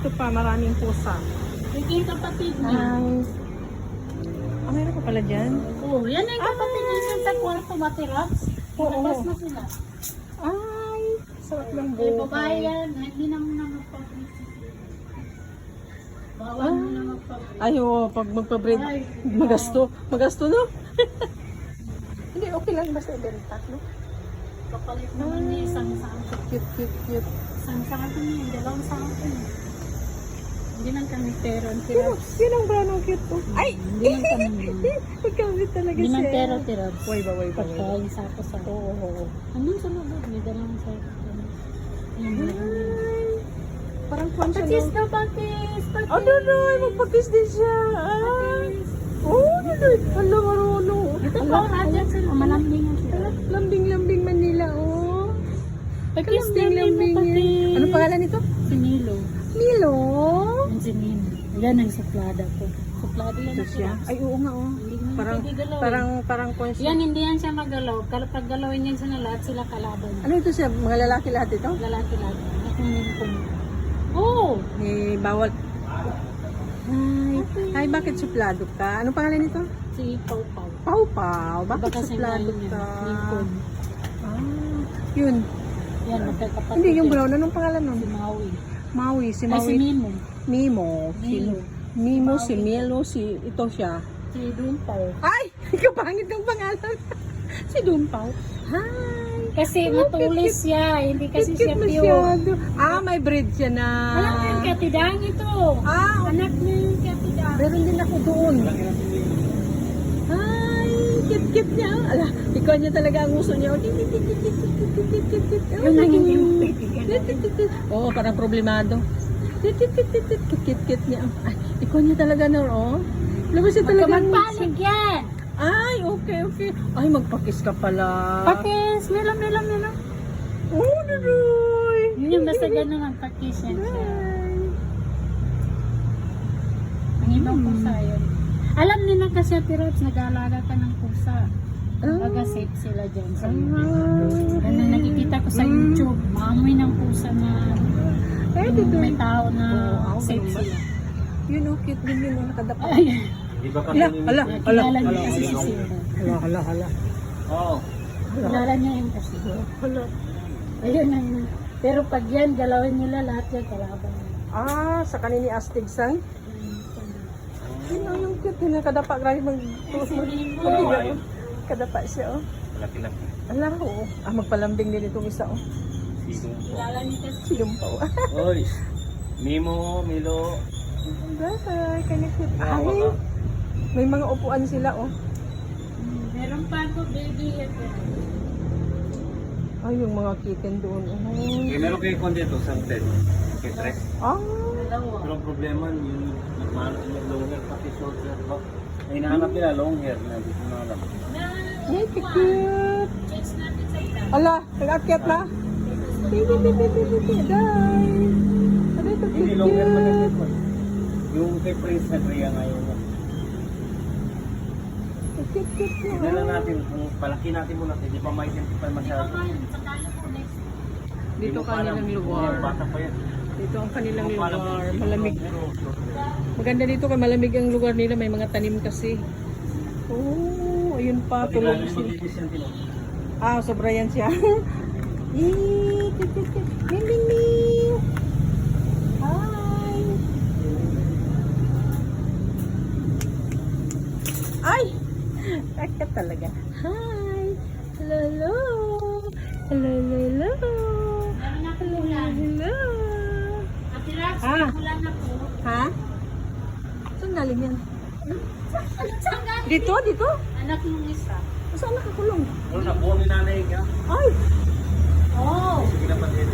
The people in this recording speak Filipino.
dito pa, maraming pusa. Ito yung kapatid niya. Nice. Ah, meron ka pala dyan? Oo, yan yung kapatid niya sa kwarto, Matirats. Oo. Labas na sila. Ay, sarap ng Eh, babae buhay. yan. Hindi naman na magpapit. Bawal mo na magpapit. Ay, oo, pag magpa-breed, Ay, magasto. Magasto, no? Hindi, okay lang. Basta ibenta, no? Kapalit naman niya isang sangkot. Cute, cute, cute. Isang sangkot niya, dalawang sangkot. Hindi lang kami pero ang Sino, tirabs. sino ang brown ang cute to? Ay! Hindi lang kami. Magkamit talaga Hindi man siya. pero tirabs. Way ba, way ba, way ba? Pagkain sako sa Oo, oo, oo. Andun sa loob, may dalawang sako. Ayun, meron din. Ay, parang kwan siya, Patis no? daw, patis! Patis! Oh, no, no. Magpakis din siya. Ay! Oh, no, no. Hala, marunong. Ito po, radyan sila. Malambing ang sila. Lambing-lambing Manila, oh. Patis din Lambing-lambing mo, yan. patis. Ano pangalan nito? Si Milo. Milo. Yan si Milo. Yan ang suplada ko. Suplada yan Ito ang siya. tirabs. Ay, oo nga, oh. Hindi naman Parang, pwede galawin. parang kwan siya. Yan, hindi yan siya magalaw. Kapag galawin yan siya na lahat, sila kalaban. Ano ito siya? Mga lalaki lahat ito? Lalaki lahat. Nakunin. Oo! Eh, bawal. Ay, ay, bakit suplado ka? Anong pangalan nito? Si Pau Pau. Pau Pau. Bakit Baka suplado sinayin ka? niya. Lincoln. Ah, yun. Yan, magkakapatid. Hindi, yung yan. brown. Anong pangalan nun? Si Maui. Maui. Si Ay, Maui. si Mimo. Mimo. Milo. Mimo, si Milo, si ito siya. Si Dumpaw. Ay! Kapangit ng pangalan. si Dumpaw. Hi! Kasi Oh, matulis siya. Hindi kasi siya Cute pure. masyado. Ah, may breed siya na. Alam mo yung katidang ito. Ah, Anak niya yung katidang. meron din ako doon. Ay, cute niya. Ala, ikaw niya talaga ang uso niya. Yung naging yung Oo, parang problemado. Cute niya. Ay, ikaw niya talaga na, oh. Labas siya talaga. Magpalig yan. Ay, okay. Ay, magpakis ka pala. Pakis. Nilam. Oh, nunoy. Yun yung basta ganun ang pakis yan siya. Ay. Ang ibang pusa yun. Alam nila kasi Pirots, nag-aalaga ka ng pusa. Baga safe sila dyan sa YouTube. Ano nakikita ko sa YouTube, maamoy ng pusa na may tao na safe sila. Yun, oh, cute din yun, oh, nakadapa. Ay, Hala. kilala niya kasi si Sira. Hala. Oo. Kilala niya yung kasi. Hala. Ayun ang, pero pag yan, galawin nila lahat yan kalaban. Ah, sa kanini astig sang. Yun, oh, yung cute, yun, nakadapa. Grabe kadapa siya, oh. Laki-laki. Ala, oo. Ah, magpalambing din itong isa, oh. Kilala niya kasi. Si Dumpaw. Oy. Mimo, Milo. Bye, kanya cute. Ay, may mga upuan sila, oh. Meron pa ako baby yan. Ay, yung mga kitten doon, oh. Okay, meron kayo kung dito, something. Okay, tres. Ah, Dalawa. Pero ang problema, yung long hair, pati short hair, ba? Ay, hinahanap nila long hair na hindi ko na alam. ay, cute. Change natin sa ilan. Ala, nag-akyat na. Dai. Ano ito, Hindi long hair pa cute. dito. Yung kay Prince na Drea ngayon. Cute niya. Tignan lang natin, kung palaki natin muna, hindi pa ma-identify masyado. Dito Hindi mo pa alam. kanilang lugar. Bata pa yan. Dito ang kanilang Hindi mo pa alam lugar. kung Malamig. pero short hair. Maganda dito kay malamig ang lugar nila. May mga tanim kasi. Oh, ayun pa. Pati Tulog lalo sila. magbibis yan, Tino. Ah, sobra yan siya. Ming. Hi. Ay! Akit talaga. Hi. Hello. Hello. Ah. Ha? Saan galing yan? Dito? Anak nung isa. Saan nakakulong? Ano na, buong ni nanay ka? Ay! Oh! Sige na pati.